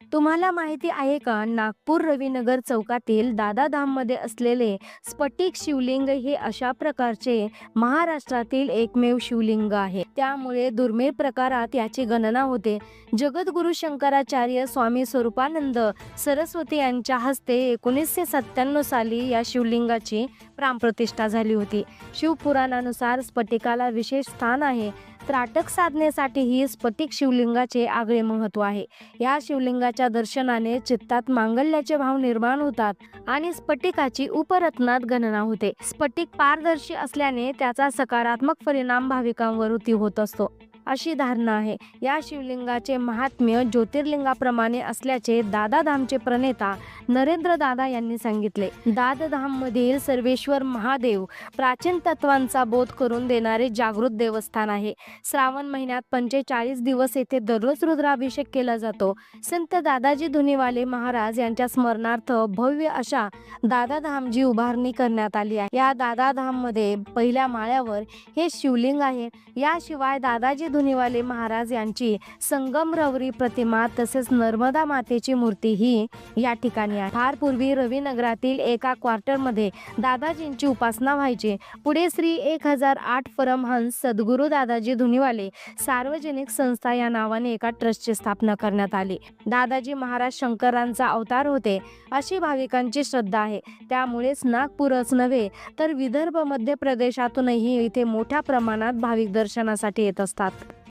तुम्हाला माहिती आहे का, नागपूर रविनगर चौकातील दादाधाममध्ये असलेले स्फटिक शिवलिंग हे अशा प्रकारचे महाराष्ट्रातील एकमेव शिवलिंग आहे. त्यामुळे दुर्मिळ प्रकारात याची गणना होते. जगद्गुरु शंकराचार्य स्वामी स्वरूपानंद सरस्वती यांच्या हस्ते 1997 साली या शिवलिंगाची प्राणप्रतिष्ठा झाली होती. शिवपुराणानुसार स्फटिकाला विशेष स्थान आहे. त्राटक साधनेसाठीही स्फटिक शिवलिंगाचे आगळे महत्त्व आहे. या शिवलिंगाच्या दर्शनाने चित्तात मांगल्याचे भाव निर्माण होतात आणि स्फटिकाची उपरत्नात गणना होते. स्फटिक पारदर्शी असल्याने त्याचा सकारात्मक परिणाम भाविकांवरती होत असतो, अशी धारणा आहे. या शिवलिंगाचे महात्म्य ज्योतिर्लिंगाप्रमाणे असल्याचे दादाधामचे प्रणेता नरेंद्र दादा यांनी सांगितले. दादाधाम मधील सर्वेश्वर महादेव प्राचीन तत्वांचा बोध करून देणारे जागृत देवस्थान आहे. श्रावण महिन्यात 45 दिवस येथे दररोज रुद्राभिषेक केला जातो. संत दादाजी धुनीवाले महाराज यांच्या स्मरणार्थ भव्य अशा दादाधामची उभारणी करण्यात आली आहे. या दादाधाम मध्ये पहिल्या माळ्यावर हे शिवलिंग आहे. याशिवाय दादाजी धुनीवाले महाराज यांची संगमरवरी प्रतिमा तसेच नर्मदा मातेची मूर्ती ही या ठिकाणी आहे. फार पूर्वी रविनगरातील एका क्वार्टरमध्ये दादाजींची उपासना व्हायची. पुढे श्री 1008 परमहंस सद्गुरू दादाजी धुनीवाले सार्वजनिक संस्था या नावाने एका ट्रस्टची स्थापना करण्यात आली. दादाजी महाराज शंकरांचा अवतार होते अशी भाविकांची श्रद्धा आहे. त्यामुळेच नागपूरच नव्हे तर विदर्भ, मध्य प्रदेशातूनही इथे मोठ्या प्रमाणात भाविक दर्शनासाठी येत असतात.